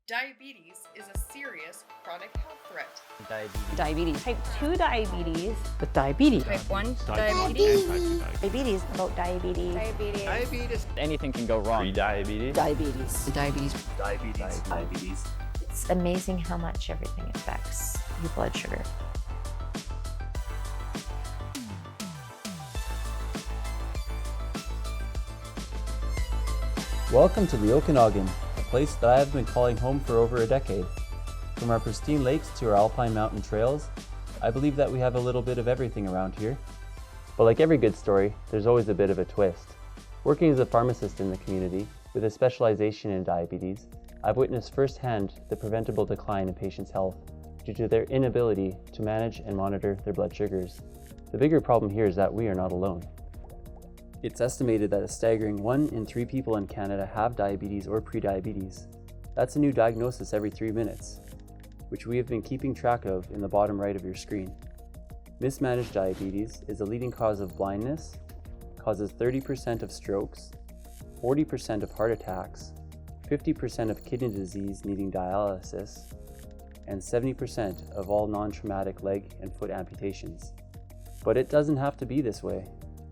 Diabetes is a serious chronic health threat. Diabetes. Type 2 diabetes. With diabetes. Type 1 Diabetes. diabetes. About diabetes. Diabetes. Anything can go wrong. Pre-diabetes. Diabetes. It's amazing how much everything affects your blood sugar. Welcome to the Okanagan, a place that I have been calling home for over a decade. From our pristine lakes to our alpine mountain trails, I believe that we have a little bit of everything around here. But like every good story, there's always a bit of a twist. Working as a pharmacist in the community, with a specialization in diabetes, I've witnessed firsthand the preventable decline in patients' health due to their inability to manage and monitor their blood sugars. The bigger problem here is that we are not alone. It's estimated that a staggering 1 in 3 people in Canada have diabetes or prediabetes. That's a new diagnosis every 3 minutes, which we have been keeping track of in the bottom right of your screen. Mismanaged diabetes is a leading cause of blindness, causes 30% of strokes, 40% of heart attacks, 50% of kidney disease needing dialysis, and 70% of all non-traumatic leg and foot amputations. But it doesn't have to be this way.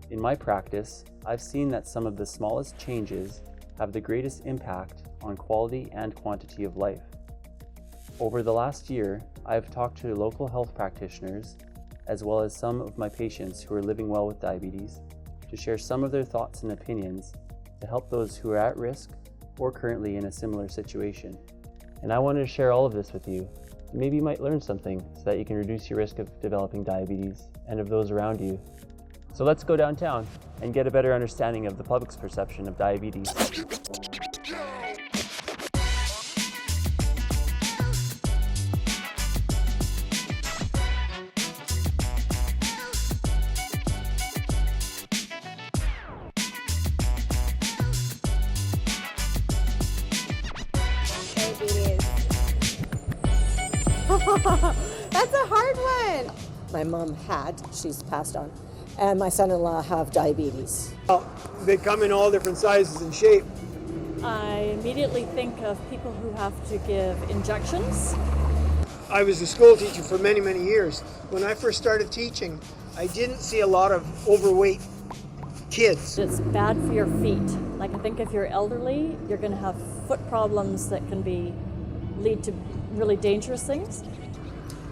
In my practice, I've seen that some of the smallest changes have the greatest impact on quality and quantity of life. Over the last year, I have talked to local health practitioners, as well as some of my patients who are living well with diabetes, to share some of their thoughts and opinions to help those who are at risk or currently in a similar situation. And I wanted to share all of this with you. Maybe you might learn something so that you can reduce your risk of developing diabetes and of those around you. So let's go downtown and get a better understanding of the public's perception of diabetes. That's a hard one. My mom had, she's passed on, and my son-in-law have diabetes. They come in all different sizes and shape. I immediately think of people who have to give injections. I was a school teacher for many, many years. When I first started teaching, I didn't see a lot of overweight kids. It's bad for your feet. Like I think if you're elderly, you're going to have foot problems that can lead to really dangerous things.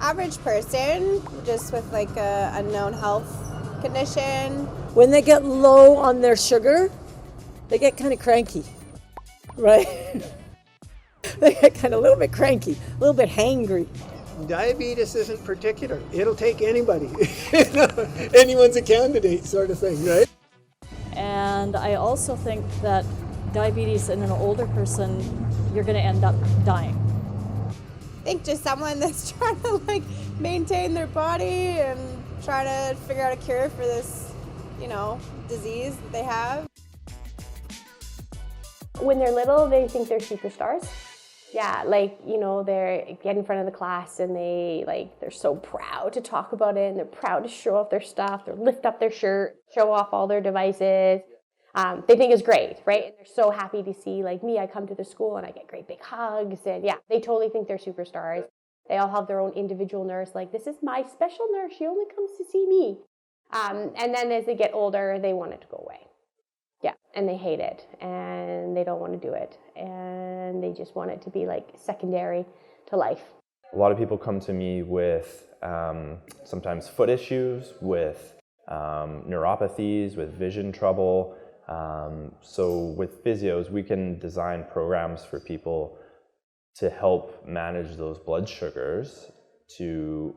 Average person, just with like a unknown health condition. When they get low on their sugar, they get kind of cranky, right? They get kind of a little bit cranky, a little bit hangry. Diabetes isn't particular. It'll take anybody. Anyone's a candidate sort of thing, right? And I also think that diabetes in an older person, you're going to end up dying. I think just someone that's trying to maintain their body and try to figure out a cure for this, disease that they have. When they're little, they think they're superstars. Yeah, they get in front of the class and they're so proud to talk about it and they're proud to show off their stuff. They lift up their shirt, show off all their devices. They think it's great, right? And they're so happy to see, me, I come to the school and I get great big hugs. And yeah, they totally think they're superstars. They all have their own individual nurse. This is my special nurse. She only comes to see me. And then as they get older, they want it to go away. Yeah, and they hate it. And they don't want to do it. And they just want it to be secondary to life. A lot of people come to me with sometimes foot issues, with neuropathies, with vision trouble. So with physios, we can design programs for people to help manage those blood sugars to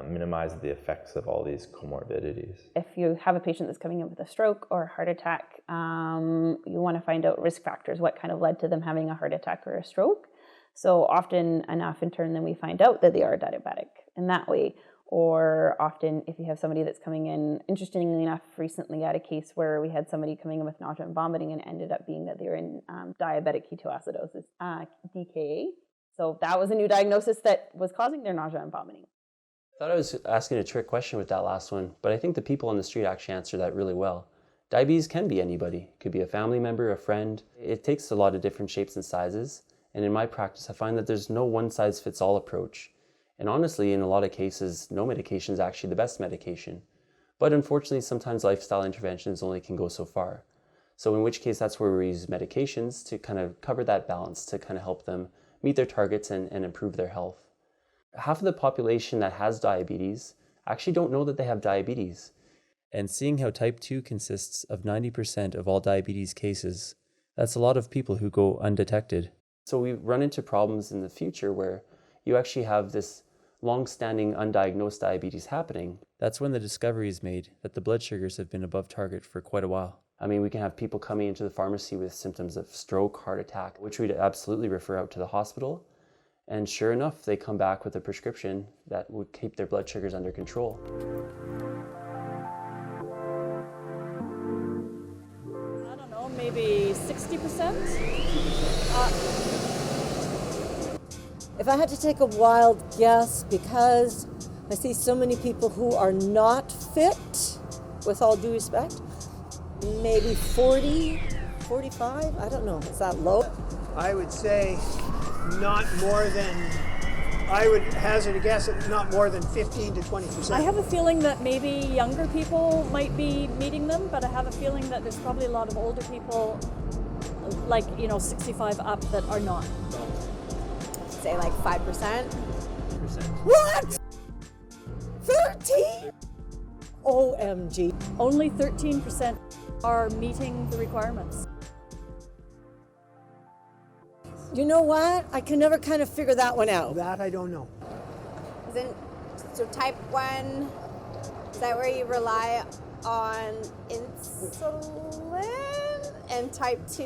minimize the effects of all these comorbidities. If you have a patient that's coming in with a stroke or a heart attack, you want to find out risk factors, what kind of led to them having a heart attack or a stroke. So often enough in turn, then we find out that they are diabetic in that way. Or often if you have somebody that's coming in, interestingly enough, recently had a case where we had somebody coming in with nausea and vomiting and it ended up being that they were in diabetic ketoacidosis, DKA. So that was a new diagnosis that was causing their nausea and vomiting. I thought I was asking a trick question with that last one, but I think the people on the street actually answered that really well. Diabetes can be anybody. It could be a family member, a friend. It takes a lot of different shapes and sizes. And in my practice, I find that there's no one-size-fits-all approach. And honestly, in a lot of cases, no medication is actually the best medication. But unfortunately, sometimes lifestyle interventions only can go so far. So in which case, that's where we use medications to kind of cover that balance, to kind of help them meet their targets and improve their health. Half of the population that has diabetes actually don't know that they have diabetes. And seeing how type 2 consists of 90% of all diabetes cases, that's a lot of people who go undetected. So we run into problems in the future where you actually have this long-standing undiagnosed diabetes happening. That's when the discovery is made that the blood sugars have been above target for quite a while. I mean, we can have people coming into the pharmacy with symptoms of stroke, heart attack, which we'd absolutely refer out to the hospital. And sure enough, they come back with a prescription that would keep their blood sugars under control. I don't know, maybe 60%? If I had to take a wild guess, because I see so many people who are not fit, with all due respect, maybe 40, 45, I don't know, is that low? I would say not more than, I would hazard a guess at not more than 15 to 20%. I have a feeling that maybe younger people might be meeting them, but I have a feeling that there's probably a lot of older people, like, 65 up, that are not. Say like 5%. What? 13? OMG. Only 13% are meeting the requirements. You know what? I can never kind of figure that one out. That I don't know. So type 1, is that where you rely on insulin? And type 2,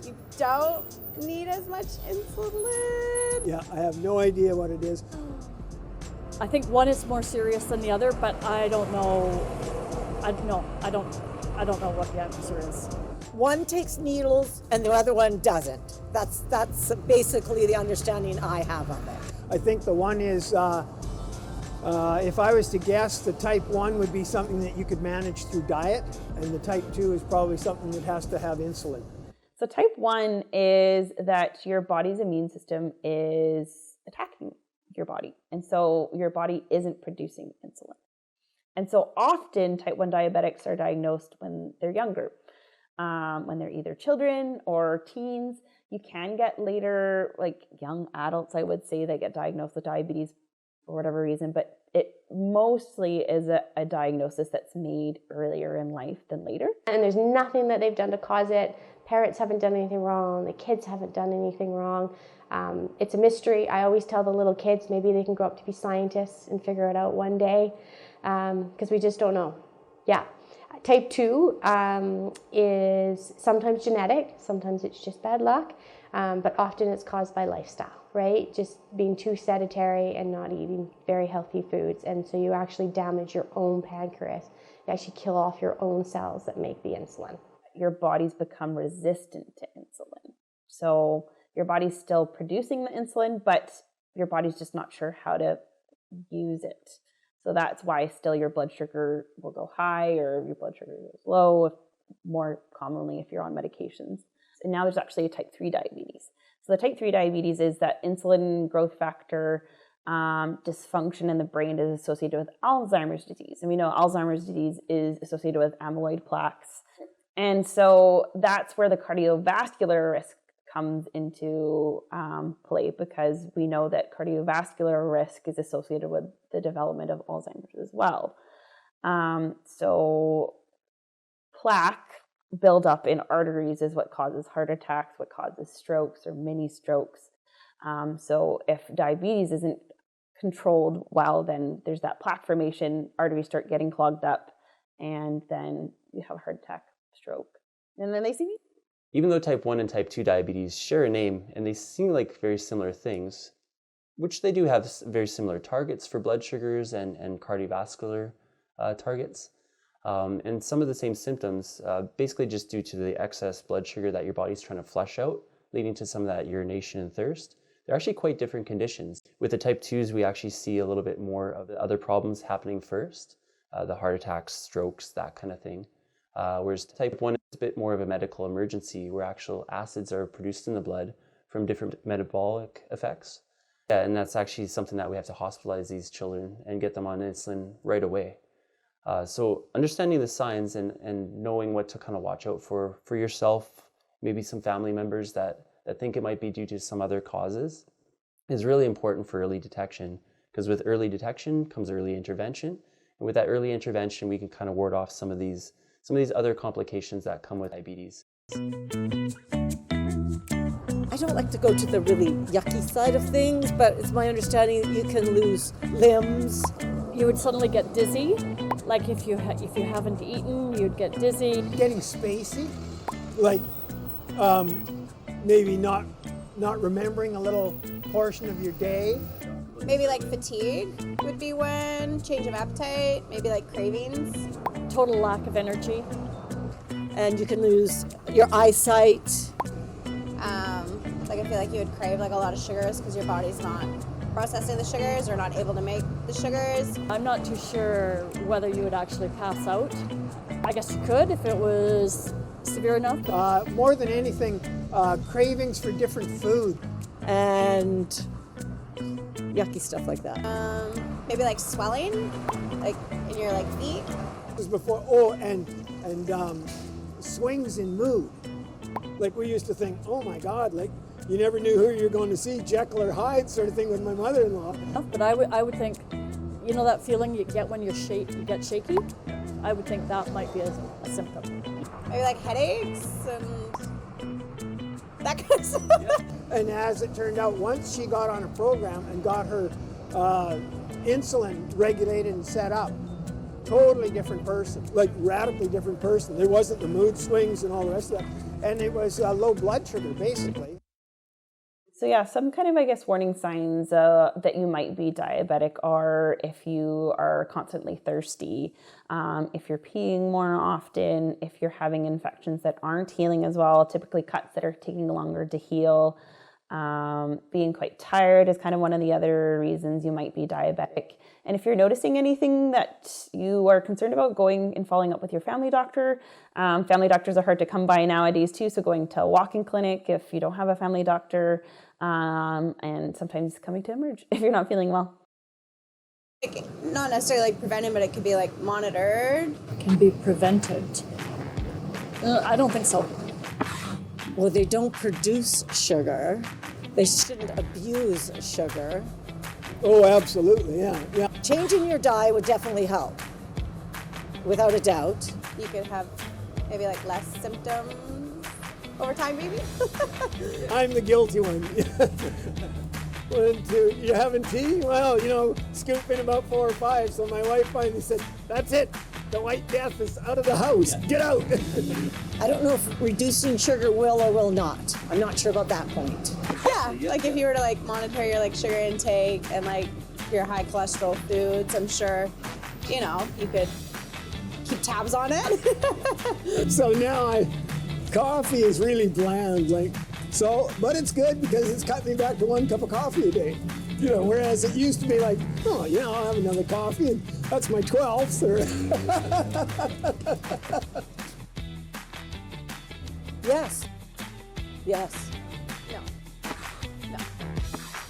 you don't need as much insulin? Yeah, I have no idea what it is. I think one is more serious than the other, but I don't know. I don't know what the answer is. One takes needles and the other one doesn't. That's basically the understanding I have of it. I think the one is, if I was to guess, the type 1 would be something that you could manage through diet, and the type 2 is probably something that has to have insulin. So type 1 is that your body's immune system is attacking your body. And so your body isn't producing insulin. And so often type 1 diabetics are diagnosed when they're younger, when they're either children or teens. You can get later, like young adults, I would say, that get diagnosed with diabetes for whatever reason, but it mostly is a diagnosis that's made earlier in life than later. And there's nothing that they've done to cause it. Parents haven't done anything wrong. The kids haven't done anything wrong. It's a mystery. I always tell the little kids, maybe they can grow up to be scientists and figure it out one day, because we just don't know. Yeah. Type 2 is sometimes genetic, sometimes it's just bad luck, but often it's caused by lifestyle, right? Just being too sedentary and not eating very healthy foods. And so you actually damage your own pancreas. You actually kill off your own cells that make the insulin. Your body's become resistant to insulin. So your body's still producing the insulin, but your body's just not sure how to use it. So that's why still your blood sugar will go high or your blood sugar goes low, more commonly if you're on medications. And now there's actually a type 3 diabetes. So the type 3 diabetes is that insulin growth factor dysfunction in the brain is associated with Alzheimer's disease. And we know Alzheimer's disease is associated with amyloid plaques. And so that's where the cardiovascular risk comes into play, because we know that cardiovascular risk is associated with the development of Alzheimer's as well. So plaque buildup in arteries is what causes heart attacks, what causes strokes or mini strokes. So if diabetes isn't controlled well, then there's that plaque formation, arteries start getting clogged up, and then you have a heart attack, stroke, and then they see me. Even though type 1 and type 2 diabetes share a name and they seem like very similar things, which they do have very similar targets for blood sugars and cardiovascular targets, and some of the same symptoms, basically just due to the excess blood sugar that your body's trying to flush out, leading to some of that urination and thirst. They're actually quite different conditions. With the type 2s, we actually see a little bit more of the other problems happening first, the heart attacks, strokes, that kind of thing. Whereas type 1 is a bit more of a medical emergency where actual acids are produced in the blood from different metabolic effects. Yeah, and that's actually something that we have to hospitalize these children and get them on insulin right away. So understanding the signs and knowing what to kind of watch out for yourself, maybe some family members that think it might be due to some other causes, is really important for early detection, because with early detection comes early intervention. And with that early intervention, we can kind of ward off some of these other complications that come with diabetes. I don't like to go to the really yucky side of things, but it's my understanding that you can lose limbs. You would suddenly get dizzy, like if you haven't eaten, you'd get dizzy. Getting spacey, like maybe not remembering a little portion of your day. Maybe like fatigue would be one, change of appetite, maybe like cravings. Total lack of energy. And you can lose your eyesight. Like I feel like you would crave like a lot of sugars because your body's not processing the sugars or not able to make the sugars. I'm not too sure whether you would actually pass out. I guess you could if it was severe enough. More than anything, cravings for different food. And yucky stuff like that. Maybe like swelling, like in your like feet. This was before, and swings in mood. Like we used to think, oh my God, like you never knew who you were going to see, Jekyll or Hyde sort of thing with my mother-in-law. But I would think, you know that feeling you get when you get shaky? I would think that might be a symptom. Maybe like headaches and that kind of stuff. Yeah. And as it turned out, once she got on a program and got her insulin regulated and set up, totally different person, like radically different person. There wasn't the mood swings and all the rest of that. And it was low blood sugar, basically. So yeah, some kind of, I guess, warning signs that you might be diabetic are if you are constantly thirsty, if you're peeing more often, if you're having infections that aren't healing as well, typically cuts that are taking longer to heal. Being quite tired is kind of one of the other reasons you might be diabetic. And if you're noticing anything that you are concerned about, going and following up with your family doctor. Family doctors are hard to come by nowadays too, so going to a walk-in clinic if you don't have a family doctor, and sometimes coming to Emerge if you're not feeling well. Like, not necessarily like prevented, but it could be like monitored. Can be prevented. I don't think so. Well, they don't produce sugar. They shouldn't abuse sugar. Oh, absolutely, yeah. Changing your diet would definitely help, without a doubt. You could have maybe like less symptoms over time, maybe. I'm the guilty one. You having tea? Well, scoop in about 4 or 5. So my wife finally said, that's it. The White Death is out of the house. Get out. I don't know if reducing sugar will or will not. I'm not sure about that point. Yeah, like if you were to like monitor your like sugar intake and like your high cholesterol foods, I'm sure, you could keep tabs on it. So now coffee is really bland, but it's good because it's cut me back to 1 cup of coffee a day. Whereas it used to be like, I'll have another coffee and that's my 12th. Yes. No.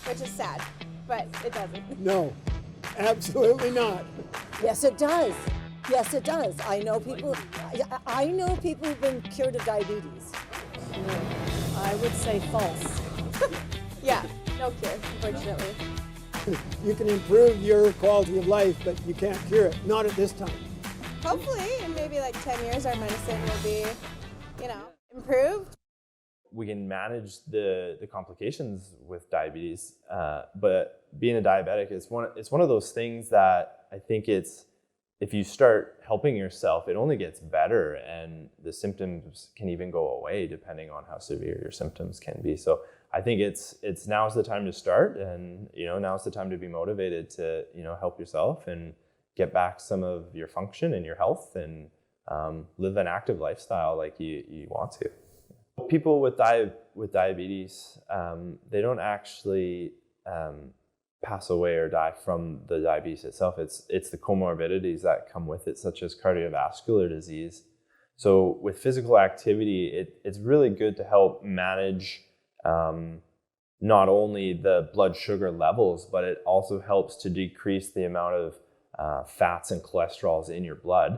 Which is sad, but it doesn't. No, absolutely not. Yes, it does. I know people who've been cured of diabetes. I would say false. Yeah, no cure, unfortunately. You can improve your quality of life, but you can't cure it. Not at this time. Hopefully, in maybe like 10 years, our medicine will be, improved. We can manage the complications with diabetes, but being a diabetic it's one of those things that I think if you start helping yourself, it only gets better, and the symptoms can even go away depending on how severe your symptoms can be. So I think it's now's the time to start, and now's the time to be motivated to help yourself and get back some of your function and your health, and live an active lifestyle like you want to. People with diabetes, they don't actually pass away or die from the diabetes itself. It's the comorbidities that come with it, such as cardiovascular disease. So with physical activity, it's really good to help manage not only the blood sugar levels, but it also helps to decrease the amount of fats and cholesterols in your blood,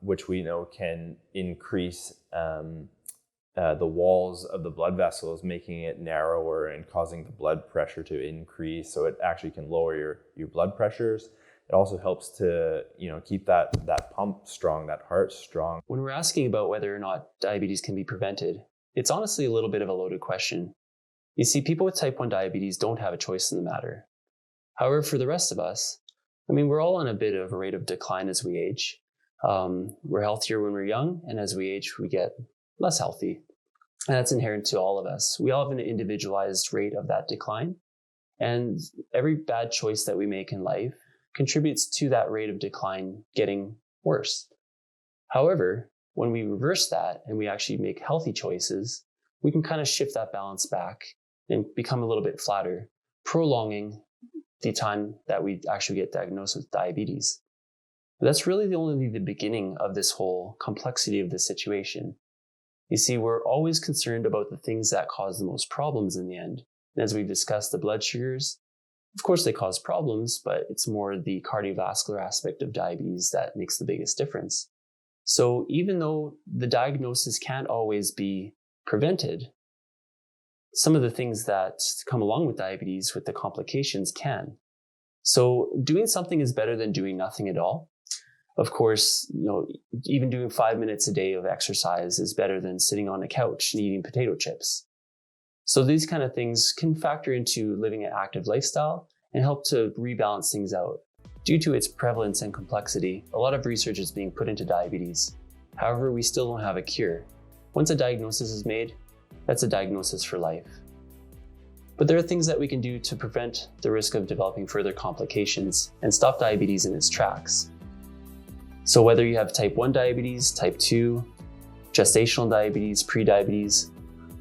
which we know can increase the walls of the blood vessels, making it narrower and causing the blood pressure to increase. So it actually can lower your blood pressures. It also helps to keep that pump strong, that heart strong. When we're asking about whether or not diabetes can be prevented, it's honestly a little bit of a loaded question. You see, people with type 1 diabetes don't have a choice in the matter. However, for the rest of us, we're all on a bit of a rate of decline as we age. We're healthier when we're young, and as we age, we get less healthy. And that's inherent to all of us. We all have an individualized rate of that decline. And every bad choice that we make in life contributes to that rate of decline getting worse. However, when we reverse that and we actually make healthy choices, we can kind of shift that balance back and become a little bit flatter, prolonging the time that we actually get diagnosed with diabetes. But that's really only the beginning of this whole complexity of the situation. You see, we're always concerned about the things that cause the most problems in the end. And as we've discussed, the blood sugars, of course they cause problems, but it's more the cardiovascular aspect of diabetes that makes the biggest difference. So even though the diagnosis can't always be prevented, some of the things that come along with diabetes, with the complications, can. So doing something is better than doing nothing at all. Of course, even doing 5 minutes a day of exercise is better than sitting on a couch and eating potato chips. So these kind of things can factor into living an active lifestyle and help to rebalance things out. Due to its prevalence and complexity, a lot of research is being put into diabetes. However, we still don't have a cure. Once a diagnosis is made, that's a diagnosis for life. But there are things that we can do to prevent the risk of developing further complications and stop diabetes in its tracks. So whether you have type 1 diabetes, type 2, gestational diabetes, pre-diabetes,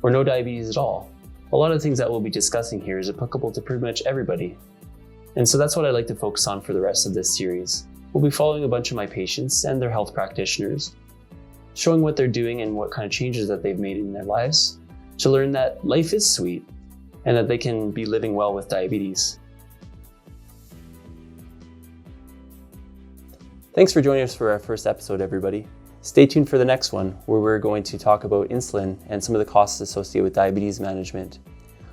or no diabetes at all, a lot of the things that we'll be discussing here is applicable to pretty much everybody. And so that's what I'd like to focus on for the rest of this series. We'll be following a bunch of my patients and their health practitioners, showing what they're doing and what kind of changes that they've made in their lives to learn that life is sweet and that they can be living well with diabetes. Thanks for joining us for our first episode, everybody. Stay tuned for the next one, where we're going to talk about insulin and some of the costs associated with diabetes management.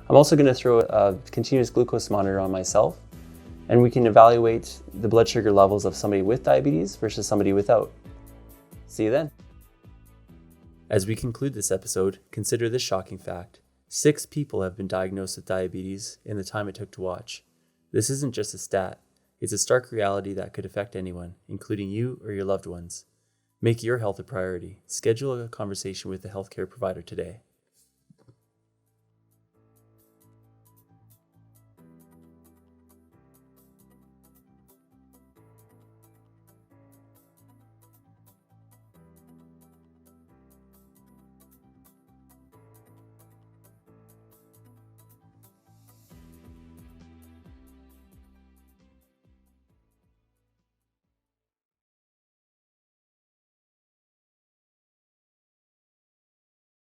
I'm also going to throw a continuous glucose monitor on myself, and we can evaluate the blood sugar levels of somebody with diabetes versus somebody without. See you then. As we conclude this episode, consider this shocking fact. 6 people have been diagnosed with diabetes in the time it took to watch. This isn't just a stat. It's a stark reality that could affect anyone, including you or your loved ones. Make your health a priority. Schedule a conversation with a healthcare provider today.